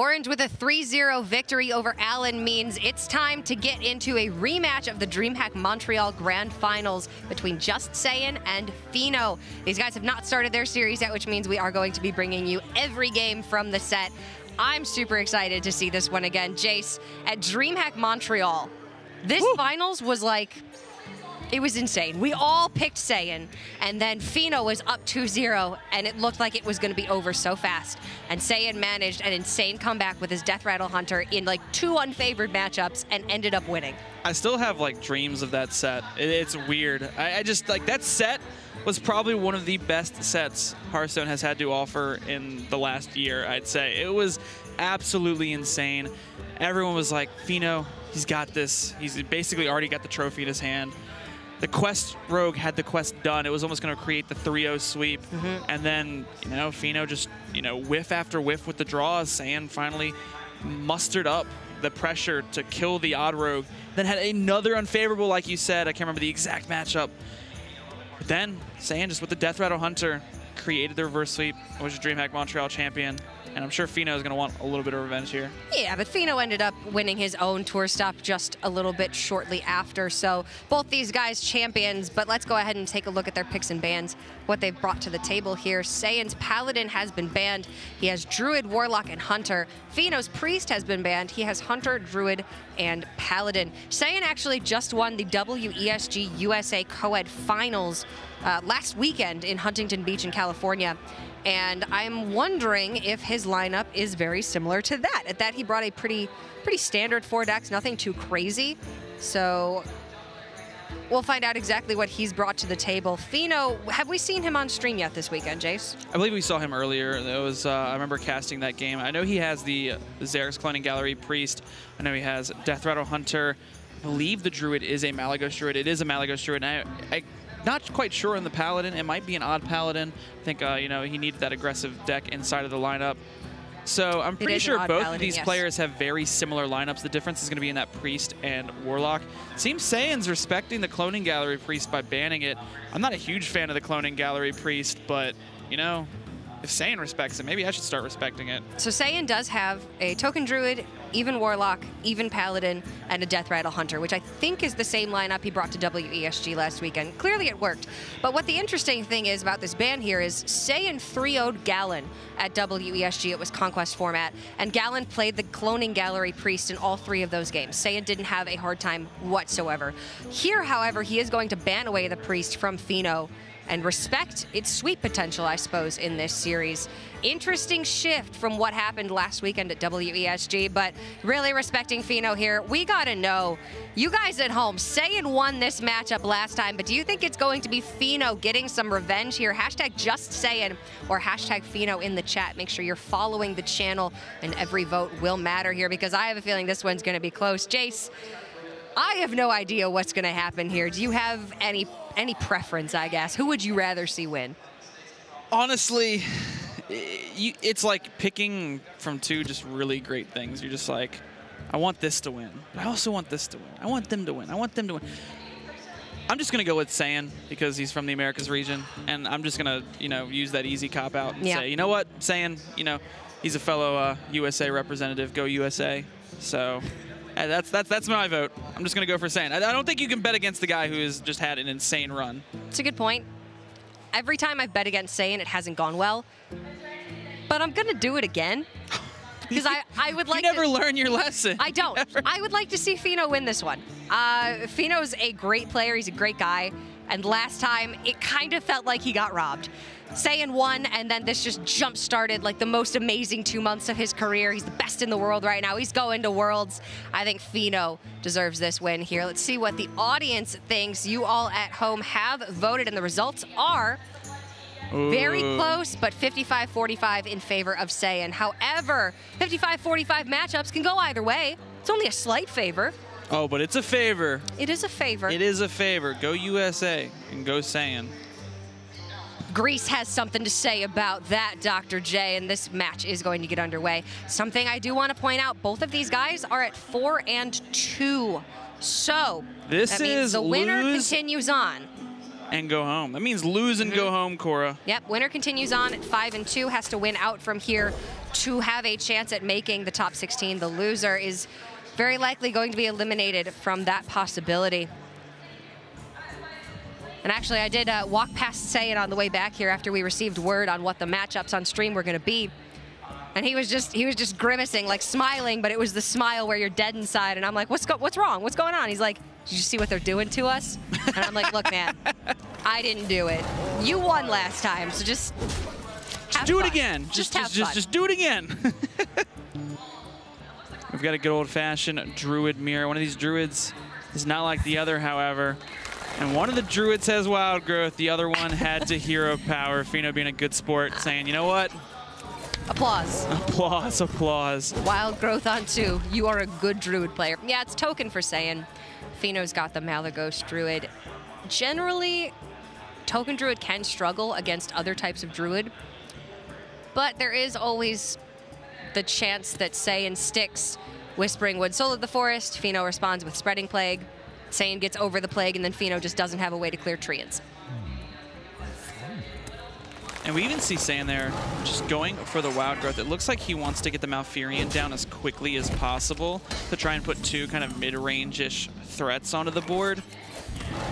Orange with a 3-0 victory over Allen means it's time to get into a rematch of the DreamHack Montreal Grand Finals between Justsaiyan and Feno. These guys have not started their series yet, which means we are going to be bringing you every game from the set. I'm super excited to see this one again. Jace, at DreamHack Montreal, this finals was like, it was insane. We all picked Saiyan, and then Feno was up 2-0, and it looked like it was going to be over so fast. And Saiyan managed an insane comeback with his Death Rattle Hunter in like 2 unfavored matchups and ended up winning. I still have like dreams of that set. It's weird. I just like that set was probably one of the best sets Hearthstone has had to offer in the last year, I'd say. It was absolutely insane. Everyone was like, Feno, he's got this. He's basically already got the trophy in his hand. The quest rogue had the quest done. It was almost going to create the 3-0 sweep. And then, Feno just, whiff after whiff with the draws. Saiyan finally mustered up the pressure to kill the odd rogue. Then had another unfavorable, like you said. I can't remember the exact matchup. But then Saiyan just with the Death Rattle Hunter created the reverse sweep, which is DreamHack Montreal champion. And I'm sure Feno is going to want a little bit of revenge here. Yeah, but Feno ended up winning his own tour stop just a little bit shortly after. So both these guys champions, but let's go ahead and take a look at their picks and bans, what they've brought to the table here. Saiyan's Paladin has been banned. He has Druid, Warlock, and Hunter. Feno's Priest has been banned. He has Hunter, Druid, and Paladin. Saiyan actually just won the WESG USA Co-Ed Finals last weekend in Huntington Beach in California. And I'm wondering if his lineup is very similar to that. At that, he brought a pretty standard 4 decks, nothing too crazy. So we'll find out exactly what he's brought to the table. Feno, have we seen him on stream yet this weekend, Jace? I believe we saw him earlier. It was I remember casting that game. I know he has the Xerix Cloning Gallery Priest. I know he has Death Rattle Hunter. I believe the Druid is a Malagos Druid. It is a Malagos Druid. And I not quite sure on the Paladin. It might be an odd Paladin. I think, he needed that aggressive deck inside of the lineup. So I'm pretty sure both of these players have very similar lineups. The difference is going to be in that Priest and Warlock. Seems Saiyan's respecting the Cloning Gallery Priest by banning it. I'm not a huge fan of the Cloning Gallery Priest, but, if Saiyan respects it, maybe I should start respecting it. So Saiyan does have a Token Druid, even Warlock, even Paladin, and a Death Rattle Hunter, which I think is the same lineup he brought to WESG last weekend. Clearly it worked. But what the interesting thing is about this ban here is Saiyan 3-0'd Gallon at WESG. It was Conquest format. And Gallon played the Cloning Gallery Priest in all 3 of those games. Saiyan didn't have a hard time whatsoever. Here, however, he is going to ban away the Priest from Feno and respect its sweep potential, I suppose, in this series. Interesting shift from what happened last weekend at WESG, but really respecting Feno here. We gotta know, you guys at home, Saiyan won this matchup last time, but do you think it's going to be Feno getting some revenge here? Hashtag Justsaiyan or hashtag Feno in the chat. Make sure you're following the channel, and every vote will matter here because I have a feeling this one's gonna be close. Jace, I have no idea what's gonna happen here. Do you have any preference, I guess? Who would you rather see win? Honestly, it's like picking from 2 just really great things. You're just like, I want this to win, but I also want this to win. I want them to win. I want them to win. I'm just going to go with Saiyan because he's from the Americas region, and I'm just going to, use that easy cop-out and say, you know what, Saiyan, he's a fellow USA representative. Go USA. So that's my vote. I'm just going to go for Saiyan. I don't think you can bet against the guy who has just had an insane run. It's a good point. Every time I've bet against Saiyan, it hasn't gone well. But I'm going to do it again. Because I would like to... You never learn your lesson. I don't. I would like to see Feno win this one. Feno's a great player. He's a great guy. And last time, it kind of felt like he got robbed. Saiyan won, and then this just jump-started like the most amazing 2 months of his career. He's the best in the world right now. He's going to Worlds. I think Feno deserves this win here. Let's see what the audience thinks. You all at home have voted, and the results are very close, but 55-45 in favor of Saiyan. However, 55-45 matchups can go either way. It's only a slight favor. Oh, but it's a favor. It is a favor. It is a favor. Go USA and go Saiyan. Greece has something to say about that, Dr. J, and this match is going to get underway. Something I do want to point out, both of these guys are at 4-2. So, that means the winner continues on. and go home. That means lose and go home, Cora. Yep, winner continues on at 5-2, has to win out from here to have a chance at making the top 16. The loser is very likely going to be eliminated from that possibility. And actually, I did walk past Saiyan on the way back here after we received word on what the matchups on stream were going to be. And he was just grimacing, like smiling, but it was the smile where you're dead inside. And I'm like, what's wrong? What's going on? He's like, did you see what they're doing to us? And I'm like, look, man, I didn't do it. You won last time, so just do it again. Just do it again. We've got a good old-fashioned druid mirror. One of these druids is not like the other, however. And one of the druids has wild growth. The other one had to hero power. Fino being a good sport, saying, you know what? Applause. Applause, applause. Wild growth on 2. You are a good druid player. Yeah, it's token for Saiyan. Fino's got the Malagos druid. Generally, token druid can struggle against other types of druid, but there is always the chance that Saiyan sticks Whispering Wood, Soul of the Forest. Fino responds with Spreading Plague. Saiyan gets over the plague, and then Fino just doesn't have a way to clear treants. And we even see Saiyan there just going for the wild growth. It looks like he wants to get the Malfurion down as quickly as possible to try and put 2 kind of mid-range-ish threats onto the board,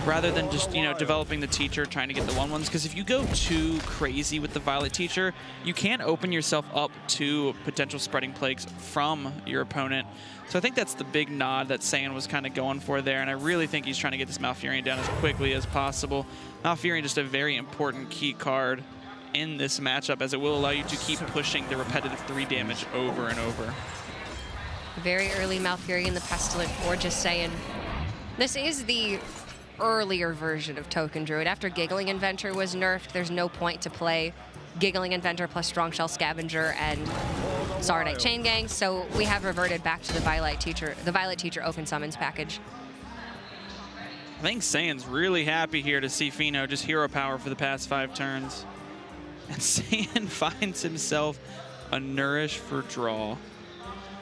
rather than just, you know, developing the Teacher, trying to get the 1-1s. Because if you go too crazy with the Violet Teacher, you can open yourself up to potential Spreading Plagues from your opponent. So I think that's the big nod that Saiyan was kind of going for there, and I really think he's trying to get this Malfurion down as quickly as possible. Malfurion just a very important key card in this matchup, as it will allow you to keep pushing the repetitive 3 damage over and over. Very early Malfurion, the Pestilent for Justsaiyan. This is the earlier version of Token Druid. After Giggling Inventor was nerfed, there's no point to play Giggling Inventor plus Strong Shell Scavenger and Sardite Chain Gang, so we have reverted back to the Violet Teacher Open Summons package. I think Saiyan's really happy here to see Fino just hero power for the past 5 turns. And Saiyan finds himself a Nourish for draw.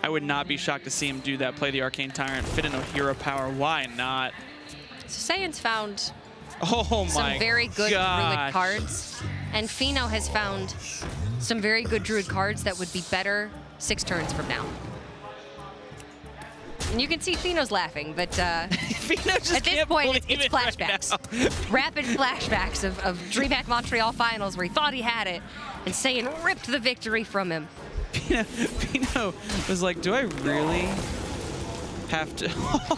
I would not be shocked to see him do that, play the Arcane Tyrant, fit in a hero power. Why not? So Saiyan's found some very good Druid cards, and Fino has found some very good Druid cards that would be better 6 turns from now. And you can see Fino's laughing, but at this point, it's flashbacks. Right Rapid flashbacks of DreamHack Montreal Finals where he thought he had it, and Saiyan ripped the victory from him. Pino was like, do I really have to?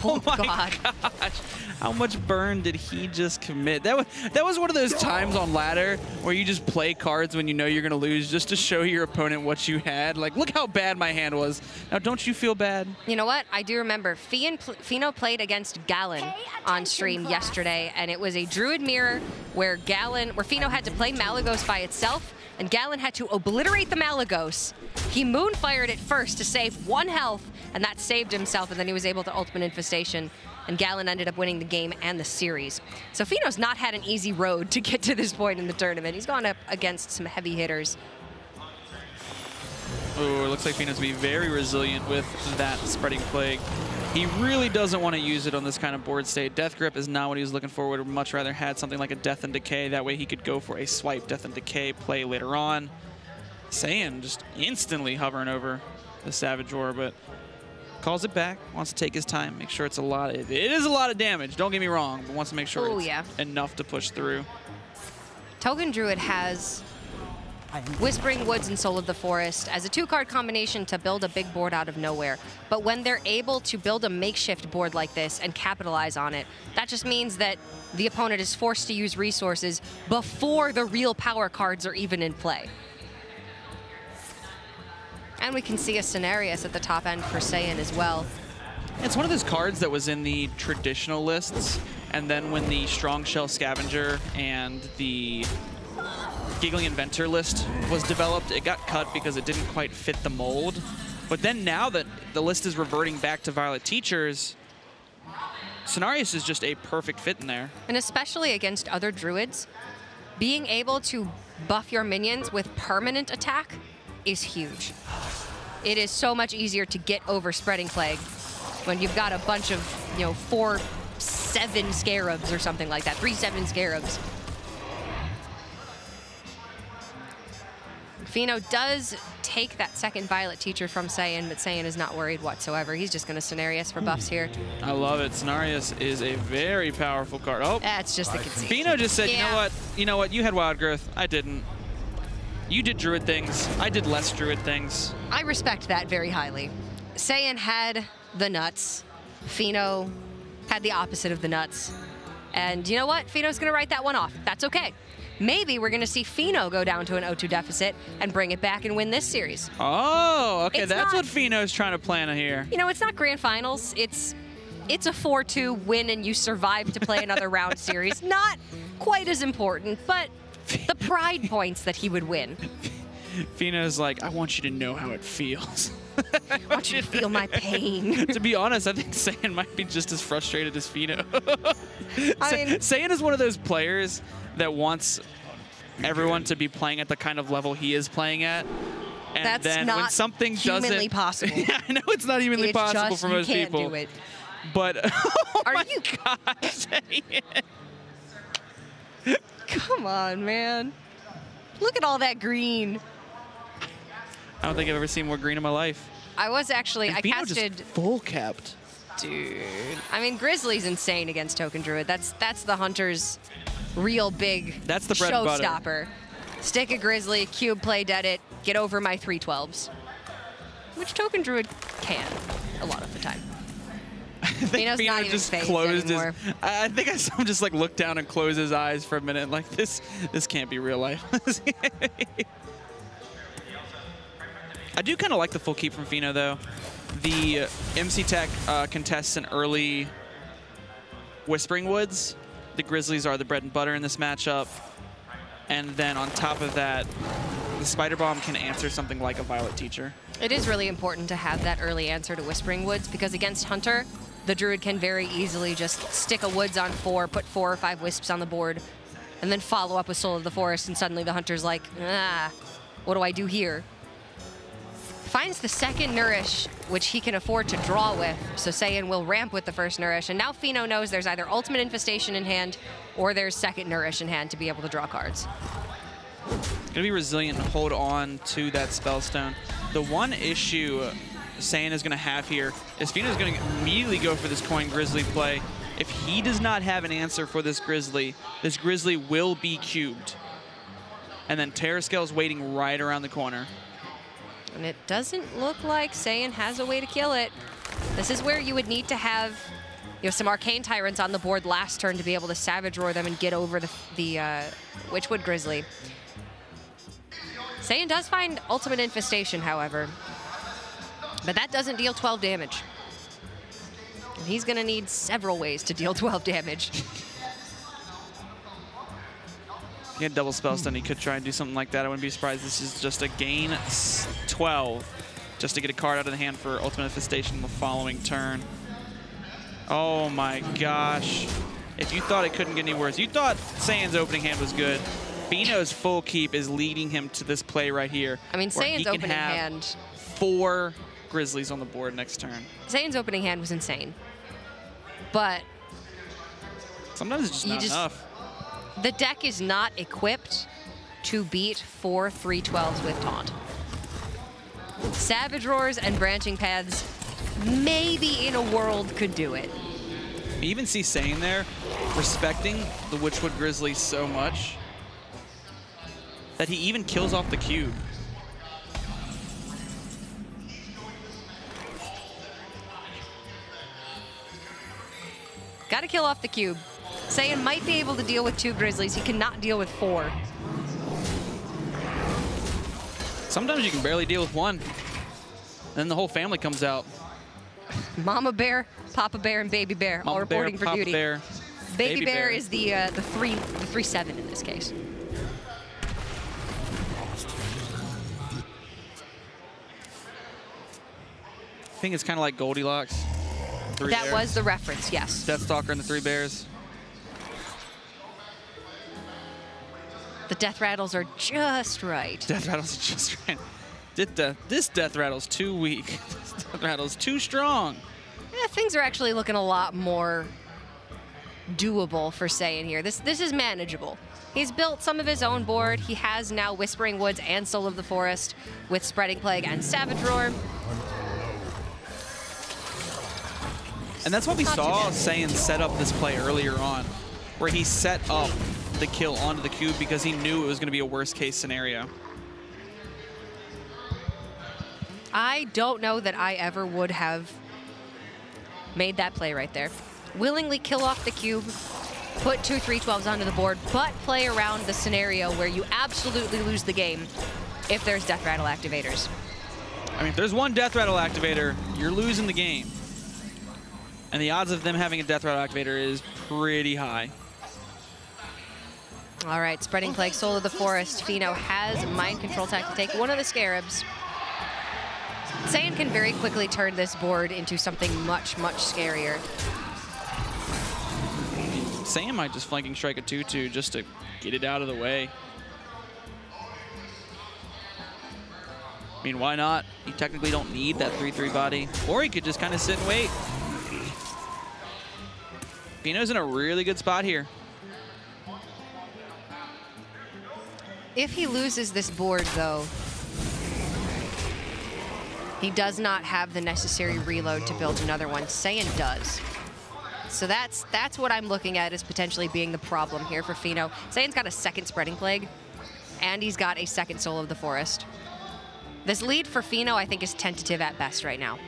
Oh my gosh. How much burn did he just commit? That was one of those times on ladder where you just play cards when you know you're going to lose just to show your opponent what you had. Like, look how bad my hand was. Now, don't you feel bad? You know what? I do remember Fino played against Galen on stream yesterday, and it was a Druid mirror where Fino had to play Malagos by itself, and Galen had to obliterate the Malagos. He Moonfired it first to save 1 health, and that saved himself, and then he was able to Ultimate Infestation, and Galen ended up winning the game and the series. So Fino's not had an easy road to get to this point in the tournament. He's gone up against some heavy hitters. Oh, it looks like Fino's to be very resilient with that Spreading Plague. He really doesn't want to use it on this kind of board state. Death Grip is not what he was looking for. Would much rather had something like a Death and Decay. That way he could go for a swipe Death and Decay play later on. Saiyan just instantly hovering over the Savage Roar, but calls it back, wants to take his time, make sure it's a lot. It is a lot of damage, don't get me wrong, but wants to make sure it's enough to push through. Token Druid has Whispering Woods and Soul of the Forest as a 2-card combination to build a big board out of nowhere. But when they're able to build a makeshift board like this and capitalize on it, that just means that the opponent is forced to use resources before the real power cards are even in play. And we can see a Cenarius at the top end for Saiyan as well. It's one of those cards that was in the traditional lists, and then when the Strong Shell Scavenger and the Giggling Inventor list was developed, it got cut because it didn't quite fit the mold. But then now that the list is reverting back to Violet Teachers, Cenarius is just a perfect fit in there. And especially against other druids, being able to buff your minions with permanent attack is huge. It is so much easier to get over Spreading Plague when you've got a bunch of, 4 7 scarabs or something like that. 3/7 scarabs. Fino does take that second Violet Teacher from Saiyan, but Saiyan is not worried whatsoever. He's just going to Cenarius for buffs here. I love it. Cenarius is a very powerful card. Oh, that's just the conceit. Fino just said, you know what? You had Wild Growth. I didn't. You did Druid things. I did less Druid things. I respect that very highly. Saiyan had the nuts. Fino had the opposite of the nuts. And you know what? Fino's going to write that one off. That's okay. Maybe we're going to see Fino go down to an 0-2 deficit and bring it back and win this series. Oh, okay. That's what Fino's trying to plan here. You know, it's not Grand Finals. It's a 4-2 win and you survive to play another round series. Not quite as important, but the pride points that he would win. Fino's like, I want you to know how it feels. I want you to feel my pain. To be honest, I think Saiyan might be just as frustrated as Fino. I mean, Saiyan is one of those players that wants everyone to be playing at the kind of level he is playing at. And that's then not when something humanly possible. Yeah, I know it's not humanly possible for most people. You can't do it. But oh Are my you gosh, Come on, man. Look at all that green. I don't think I've ever seen more green in my life. I was actually, and I Fino casted just full kept. Dude. I mean, Grizzly's insane against Token Druid. That's the Hunter's real big That's the bread and butter. showstopper. Stick a Grizzly, cube play, dead it, get over my 3/12s. Which Token Druid can a lot of the time. I think Fino just closed his. I think I saw him just like look down and close his eyes for a minute. Like this can't be real life. I do kind of like the full keep from Fino though. The MC Tech contests an early Whispering Woods. The Grizzlies are the bread and butter in this matchup. And then on top of that, the Spider Bomb can answer something like a Violet Teacher. It is really important to have that early answer to Whispering Woods because against Hunter, the Druid can very easily just stick a Woods on 4, put 4 or 5 Wisps on the board, and then follow up with Soul of the Forest, and suddenly the Hunter's like, what do I do here? Finds the second Nourish, which he can afford to draw with, so Saiyan will ramp with the first Nourish, and now Fino knows there's either Ultimate Infestation in hand or there's second Nourish in hand to be able to draw cards. Gonna be resilient and hold on to that Spellstone. The one issue Saiyan is gonna have here is Fino's gonna immediately go for this Coin Grizzly play. If he does not have an answer for this Grizzly will be cubed. And then Terrascale's waiting right around the corner. And it doesn't look like Saiyan has a way to kill it. This is where you would need to have some Arcane Tyrants on the board last turn to be able to Savage Roar them and get over the Witchwood Grizzly. Saiyan does find Ultimate Infestation, however. But that doesn't deal 12 damage. And he's going to need several ways to deal 12 damage. If he had double Spellstone, he could try and do something like that. I wouldn't be surprised. This is just a gain 12 just to get a card out of the hand for Ultimate Infestation the following turn. Oh my gosh. If you thought it couldn't get any worse, you thought Saiyan's opening hand was good. Fino's full keep is leading him to this play right here. I mean, Saiyan's opening hand... 4 Grizzlies on the board next turn. Saiyan's opening hand was insane. But... sometimes it's just not enough. The deck is not equipped to beat 4 3/12s with Taunt. Savage Roars and Branching Paths maybe in a world could do it. You even see Saiyan there respecting the Witchwood Grizzly so much that he even kills off the cube. Gotta kill off the cube. Saiyan might be able to deal with 2 Grizzlies. He cannot deal with 4. Sometimes you can barely deal with 1. Then the whole family comes out. Mama Bear, Papa Bear, and Baby Bear all reporting for duty. Bear, Baby Bear is the 3/7 in this case. I think it's kind of like Goldilocks. That was the reference, yes. Deathstalker and the 3 bears. The death rattles are just right. Death rattles are just right. This death rattle's too weak. This death rattle's too strong. Yeah, things are actually looking a lot more doable for Saiyan here. This is manageable. He's built some of his own board. He has now Whispering Woods and Soul of the Forest with Spreading Plague and Savage Roar. And that's what we saw Saiyan set up this play earlier on, where he set up the kill onto the cube because he knew it was going to be a worst case scenario. I don't know that I ever would have made that play right there. Willingly kill off the cube, put 2 3-12s onto the board, but play around the scenario where you absolutely lose the game if there's Death Rattle activators. I mean, if there's one Death Rattle activator, you're losing the game. And the odds of them having a Death Rattle activator is pretty high. All right, Spreading Plague, Soul of the Forest. Pheno has Mind Control tech to take one of the Scarabs. Saiyan can very quickly turn this board into something much, much scarier. Saiyan might just flanking strike a 2-2 just to get it out of the way. I mean, why not? You technically don't need that 3-3 body. Or he could just kind of sit and wait. Pheno's in a really good spot here. If he loses this board, though, he does not have the necessary reload to build another one. Saiyan does. So that's what I'm looking at as potentially being the problem here for Pheno. Saiyan's got a second Spreading Plague, and he's got a second Soul of the Forest. This lead for Pheno, I think, is tentative at best right now.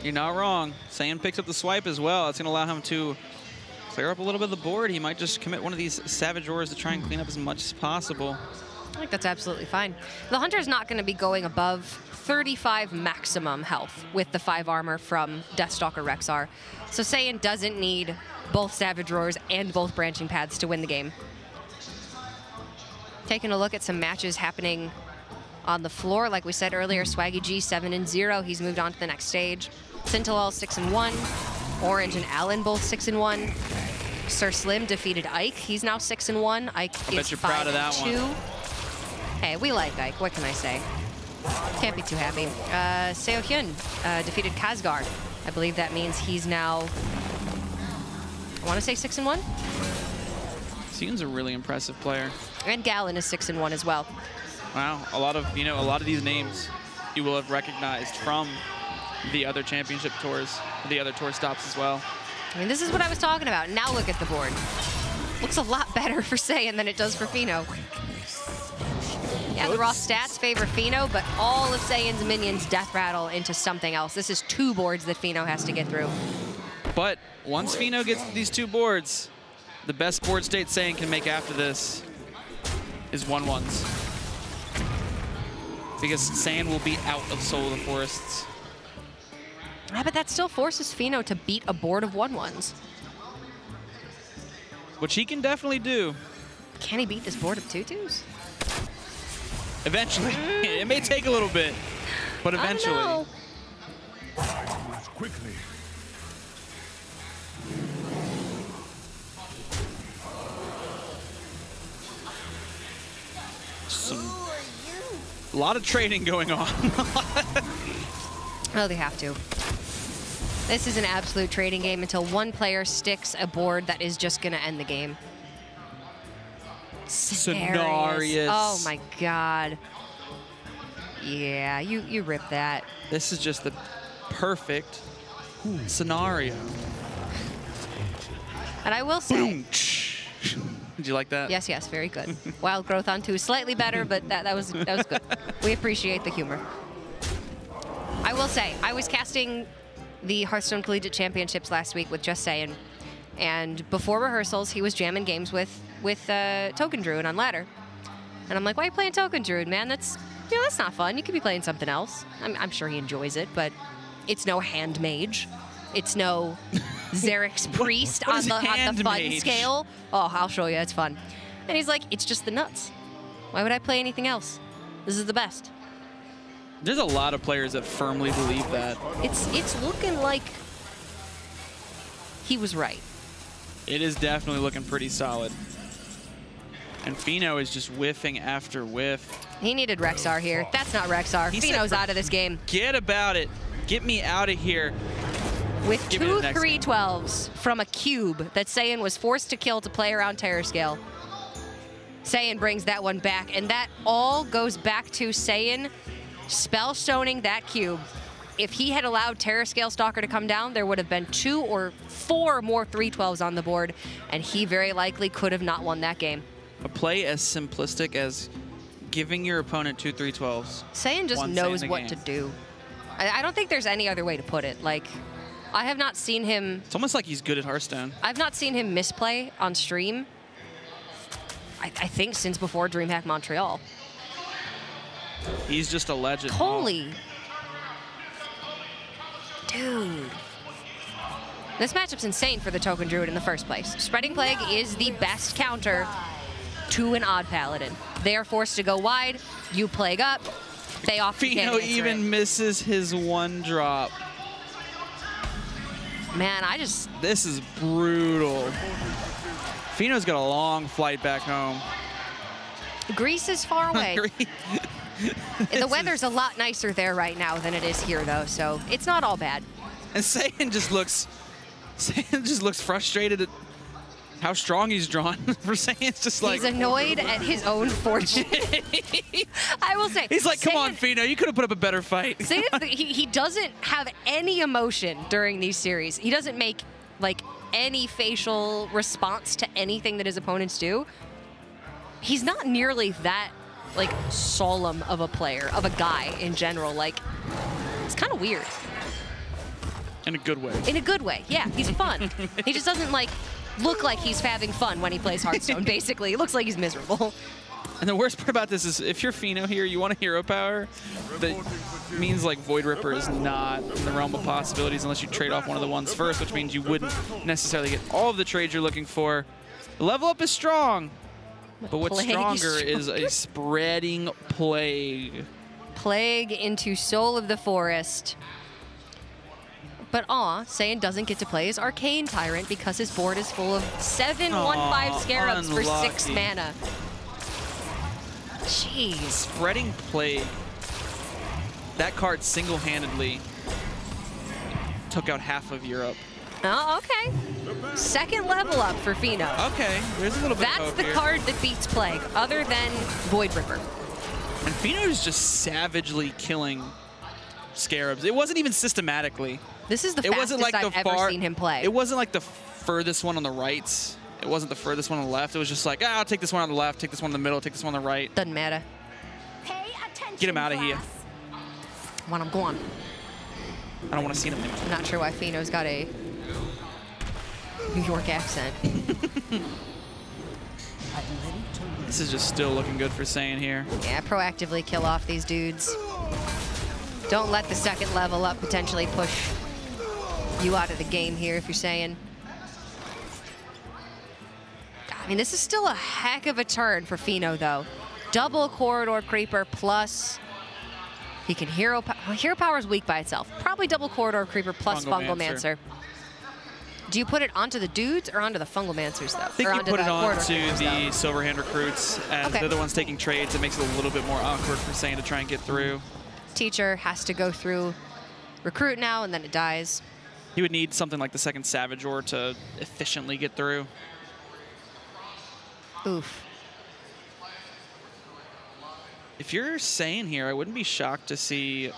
You're not wrong. Saiyan picks up the swipe as well. It's going to allow him to clear up a little bit of the board. He might just commit one of these Savage Roars to try and clean up as much as possible. I think that's absolutely fine. The Hunter's not going to be going above 35 maximum health with the 5 armor from Deathstalker Rexar. So Saiyan doesn't need both Savage Roars and both Branching Paths to win the game. Taking a look at some matches happening on the floor. Like we said earlier, Swaggy G 7-0. He's moved on to the next stage. Sintalal 6-1. Orange and Allen both 6-1. Sir Slim defeated Ike. He's now 6-1. Ike is 5-2. Hey, we like Ike. What can I say? Can't be too happy. Seo Hyun defeated Khazgar. I believe that means he's now, I want to say 6-1. Seems a really impressive player. And Gallon is 6-1 as well. Wow, a lot of these names you will have recognized from the other championship tours, the other tour stops as well. I mean, this is what I was talking about. Now look at the board. Looks a lot better for Saiyan than it does for Pheno. Yeah, the raw stats favor Pheno, but all of Saiyan's minions death rattle into something else. This is 2 boards that Pheno has to get through. But once Pheno gets these 2 boards, the best board state Saiyan can make after this is 1-1s. Because Saiyan will be out of Soul of the Forests. Yeah, but that still forces Pheno to beat a board of 1-1s. Which he can definitely do. Can he beat this board of 2-2s? Eventually. It may take a little bit, but eventually. I don't know. Quickly. A lot of trading going on. Oh, they have to. This is an absolute trading game until one player sticks a board that is just going to end the game. Cenarius. Oh my God. Yeah, you ripped that. This is just the perfect scenario. And I will say. Did you like that? Yes, yes, very good. Wild Growth on 2 slightly better, but that was good. We appreciate the humor. I will say, I was casting the Hearthstone Collegiate Championships last week with Justsaiyan, and before rehearsals, he was jamming games with Token Druid on ladder. And I'm like, why are you playing Token Druid, man? That's not fun. You could be playing something else. I'm sure he enjoys it, but it's no Hand Mage. It's no Xerix Priest on the fun scale. Oh, I'll show you. It's fun. And he's like, it's just the nuts. Why would I play anything else? This is the best. There's a lot of players that firmly believe that. It's looking like he was right. It is definitely looking pretty solid. And Pheno is just whiffing after whiff. He needed Rexar here. That's not Rexar. Pheno's out of this game. Forget about it. Get me out of here. With Give me the two next game. 312s from a cube that Saiyan was forced to kill to play around Terror Scale. Saiyan brings that one back, and that all goes back to Saiyan spell stoning that cube. If he had allowed Terror Scale Stalker to come down, there would have been 2 or 4 more 312s on the board, and he very likely could have not won that game. A play as simplistic as giving your opponent 2 312s. Saiyan just knows what to do. I don't think there's any other way to put it. Like, I have not seen him... It's almost like he's good at Hearthstone. I've not seen him misplay on stream, I think, since before DreamHack Montreal. He's just a legend. Holy... Dude. This matchup's insane for the Token Druid in the first place. Spreading Plague is the best counter to an Odd Paladin. They are forced to go wide, you Plague up, they often can't Fino answer even misses his 1 drop. Man, This is brutal. Fino's got a long flight back home. Greece is far away. The weather's a lot nicer there right now than it is here, though, so it's not all bad. And Saiyan just looks frustrated at how strong he's drawn. For Saiyan, it's just like... He's annoyed at his own fortune. I will say. He's like, come Saiyan, on, Fino, you could have put up a better fight. Saiyan, he doesn't have any emotion during these series. He doesn't make, like, any facial response to anything that his opponents do. He's not nearly that, like, solemn of a player, of a guy in general. Like, it's kind of weird. In a good way. In a good way, yeah. He's fun. He just doesn't, like, look like he's having fun when he plays Hearthstone, basically. He looks like he's miserable. And the worst part about this is if you're Fino here, you want a hero power, that means like Void Ripper is not in the realm of possibilities unless you trade off one of the ones first, which means you wouldn't necessarily get all of the trades you're looking for. The level up is strong, but what's stronger is a Spreading Plague. Plague into Soul of the Forest. But Saiyan doesn't get to play his Arcane Tyrant because his board is full of 7 1/5 Scarabs for 6 mana. Jeez. Spreading Plague. That card single-handedly took out half of Europe. Oh, okay. Second level up for Fino. Okay, there's a little bit of That's hope the here. card that beats Plague, other than Void Ripper. And Fino's just savagely killing Scarabs. It wasn't even systematically. This is the fastest I've ever seen him play. It wasn't like the furthest one on the right. It wasn't the furthest one on the left. It was just like, I'll take this one on the left, take this one in the middle, take this one on the right. Doesn't matter. Pay attention, Get him out of here. When I'm gone. I don't want to see him anymore. I'm not sure why Fino's got a New York accent. This is just still looking good for Saiyan here. Yeah, proactively kill off these dudes. Don't let the second level up potentially push you out of the game here if you're Saiyan. I mean, this is still a heck of a turn for Fino, though. Double Corridor Creeper plus... He can Hero Power. Well, Hero Power is weak by itself. Probably Double Corridor Creeper plus Fungalmancer. Do you put it onto the dudes or onto the Fungalmancers, though? I think you put it onto the Silverhand Recruits, and they're the ones taking trades. It makes it a little bit more awkward for Saiyan to try and get through. Teacher has to go through Recruit now, and then it dies. He would need something like the second Savage Ore to efficiently get through. Oof. If you're Saiyan here, I wouldn't be shocked to see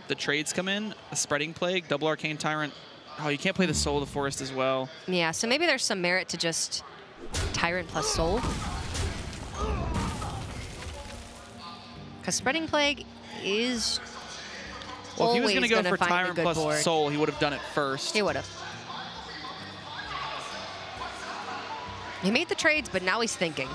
the trades come in. A Spreading Plague, Double Arcane Tyrant. Oh, you can't play the Soul of the Forest as well. Yeah, so maybe there's some merit to just Tyrant plus Soul. Because Spreading Plague is well, if he was going to go for Tyrant plus board. Soul, he would have done it first. He would have. He made the trades, but now he's thinking.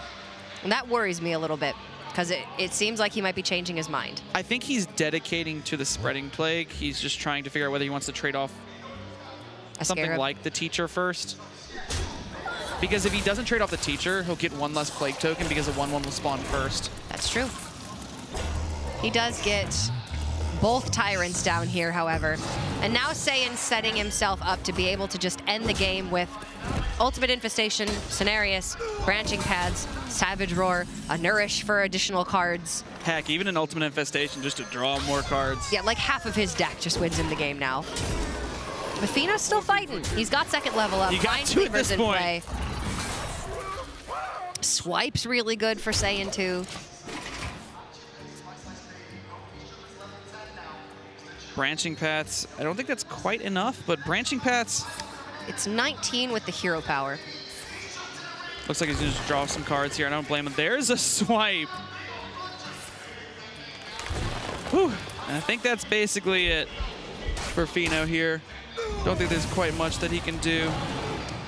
And that worries me a little bit, because it seems like he might be changing his mind. I think he's dedicating to the Spreading Plague. He's just trying to figure out whether he wants to trade off something like the Teacher first. Because if he doesn't trade off the Teacher, he'll get 1 less Plague token because the 1/1 will spawn first. That's true. He does get both Tyrants down here, however. And now Saiyan's setting himself up to be able to just end the game with Ultimate Infestation, Cenarius, Branching Pads, Savage Roar, a Nourish for additional cards. Heck, even an Ultimate Infestation just to draw more cards. Yeah, like half of his deck just wins in the game now. But Fino's still fighting. He's got second level up. You got Mind two at Cleaver's this in point. play. Swipe's really good for Saiyan 2. Branching paths, I don't think that's quite enough, but branching paths. It's 19 with the hero power. Looks like he's gonna just draw some cards here. I don't blame him. There's a swipe. Whew. And I think that's basically it for Fino here. Don't think there's quite much that he can do.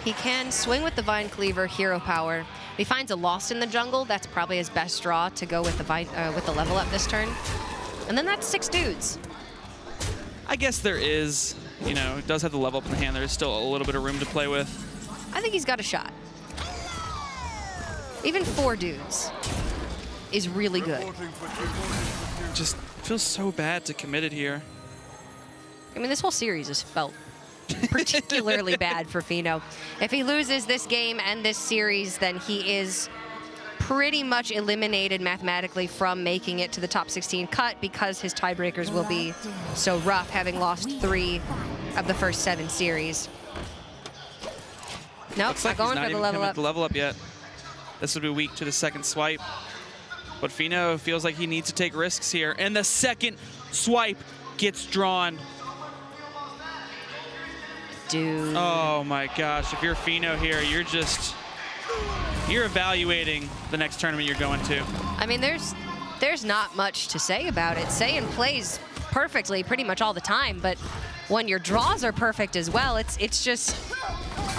He can swing with the Vine Cleaver, hero power. If he finds a Lost in the jungle, that's probably his best draw to go with the level up this turn. And then that's 6 dudes. I guess there is, you know, it does have the level up in the hand. There's still a little bit of room to play with. I think he's got a shot. Even 4 dudes is really good. Just feels so bad to commit it here. I mean, this whole series has felt particularly bad for Fino. If he loses this game and this series, then he is pretty much eliminated mathematically from making it to the top 16 cut because his tiebreakers will be so rough, having lost 3 of the first 7 series. Nope, Looks like not he's going not for the even level coming up. to the level up yet. This would be weak to the second swipe. But Fino feels like he needs to take risks here. And the second swipe gets drawn. Dude. Oh my gosh, if you're Fino here, you're evaluating the next tournament you're going to. I mean, there's not much to say about it. Saiyan plays perfectly pretty much all the time, but when your draws are perfect as well, it's just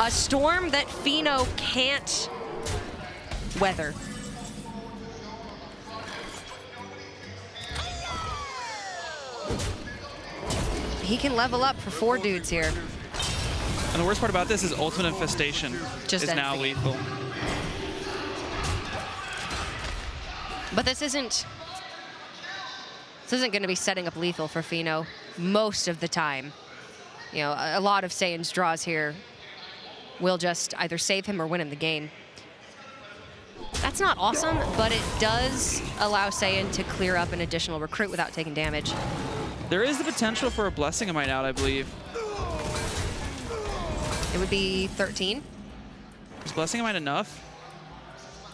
a storm that Fino can't weather. He can level up for 4 dudes here. And the worst part about this is Ultimate Infestation is now anything. lethal. But this isn't going to be setting up lethal for Fino most of the time. You know, a lot of Saiyan's draws here will just either save him or win him the game. That's not awesome, but it does allow Saiyan to clear up an additional recruit without taking damage. There is the potential for a Blessing of Might out, I believe. It would be 13. Is Blessing of Might enough?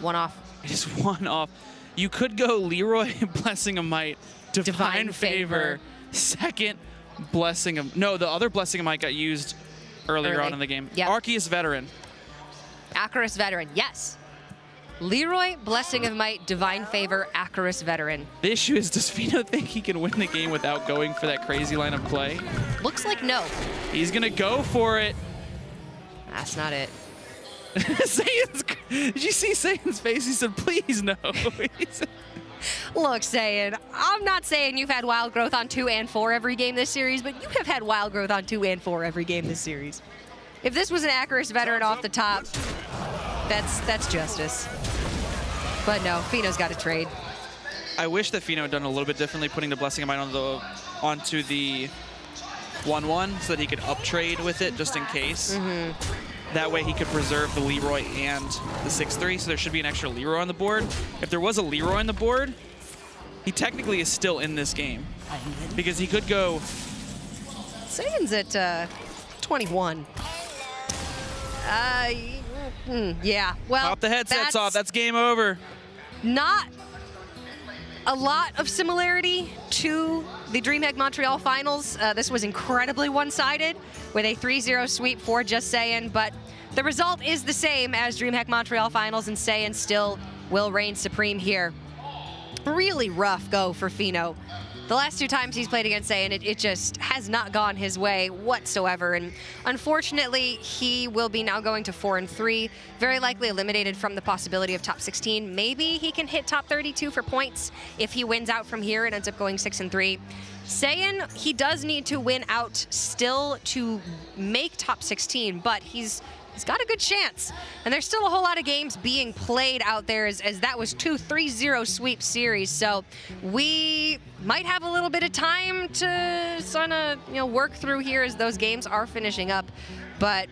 1 off. It is 1 off. You could go Leroy, Blessing of Might, Divine Favor, second Blessing of... No, the other Blessing of Might got used earlier on in the game. Yep. Arceus Veteran. Acarus Veteran, yes. Leroy, Blessing of Might, Divine Favor, Acarus Veteran. The issue is, does Fino think he can win the game without going for that crazy line of play? Looks like no. He's going to go for it. That's not it. Did you see Saiyan's face? He said, please no. Look, Saiyan, I'm not saying you've had wild growth on 2 and 4 every game this series, but you have had wild growth on 2 and 4 every game this series. If this was an Acarus Veteran off the top, that's justice. But no, Fino's got to trade. I wish that Fino had done a little bit differently, putting the Blessing of Might onto the 1-1 so that he could up-trade with it just in case. That way he could preserve the Leroy and the 6-3, so there should be an extra Leroy on the board. If there was a Leroy on the board, he technically is still in this game because he could go... Saiyan's at 21. Yeah, well, Pop the headsets off, that's game over. Not a lot of similarity to the DreamHack Montreal Finals. This was incredibly one-sided with a 3-0 sweep for Justsaiyan, but the result is the same as DreamHack Montreal Finals, and Saiyan still will reign supreme here. Really rough go for Fino. The last 2 times he's played against Saiyan, it just has not gone his way whatsoever. And unfortunately, he will be now going to 4-3, very likely eliminated from the possibility of top 16. Maybe he can hit top 32 for points if he wins out from here and ends up going 6-3. Saiyan, he does need to win out still to make top 16, but he's got a good chance. And there's still a whole lot of games being played out there as that was 2 3-0 sweep series. So we might have a little bit of time to sort of, work through here as those games are finishing up. But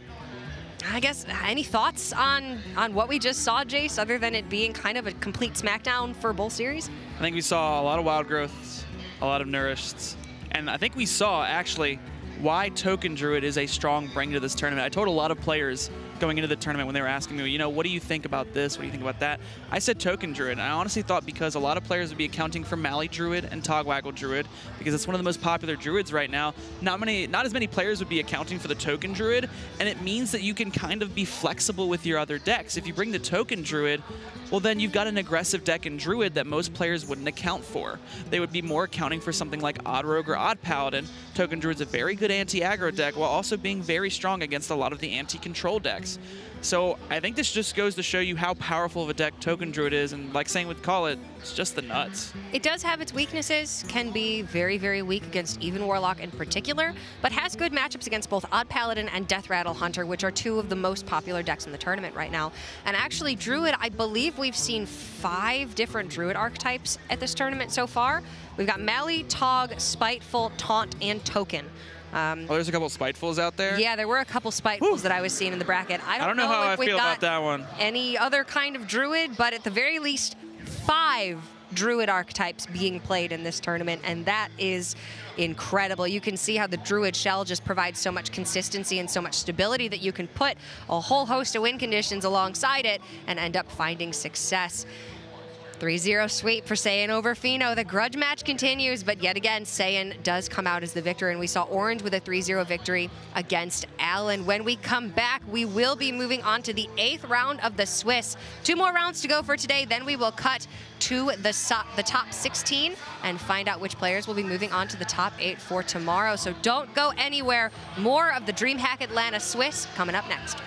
I guess, any thoughts on what we just saw, Jace, other than it being kind of a complete smackdown for both series? I think we saw a lot of wild growth, a lot of nourished, and I think we saw actually why Token Druid is a strong bring to this tournament. I told a lot of players going into the tournament when they were asking me, you know, what do you think about this? What do you think about that? I said Token Druid. And I honestly thought because a lot of players would be accounting for Mally Druid and Togwaggle Druid because it's one of the most popular druids right now. Not as many players would be accounting for the Token Druid, and it means that you can kind of be flexible with your other decks. If you bring the Token Druid, well, then you've got an aggressive deck in Druid that most players wouldn't account for. They would be more accounting for something like Odd Rogue or Odd Paladin. Token Druid's a very good anti-aggro deck while also being very strong against a lot of the anti-control decks. So I think this just goes to show you how powerful of a deck Token Druid is, and like saying with Call It, it's just the nuts. It does have its weaknesses, can be very, very weak against Even Warlock in particular, but has good matchups against both Odd Paladin and Death Rattle Hunter, which are two of the most popular decks in the tournament right now. And actually, Druid, I believe we've seen 5 different Druid archetypes at this tournament so far. We've got Mally, Tog, Spiteful, Taunt, and Token. Oh, there's a couple of Spitefuls out there? Yeah, there were a couple Spitefuls that I was seeing in the bracket. I don't know how I if we've feel got about that one. Any other kind of Druid, but at the very least, 5 Druid archetypes being played in this tournament, and that is incredible. You can see how the Druid shell just provides so much consistency and so much stability that you can put a whole host of win conditions alongside it and end up finding success. 3-0 sweep for Saiyan over Fino. The grudge match continues, but yet again, Saiyan does come out as the victor, and we saw Orange with a 3-0 victory against Allen. When we come back, we will be moving on to the 8th round of the Swiss. 2 more rounds to go for today, then we will cut to the top 16 and find out which players will be moving on to the top 8 for tomorrow. So don't go anywhere. More of the DreamHack Atlanta Swiss coming up next.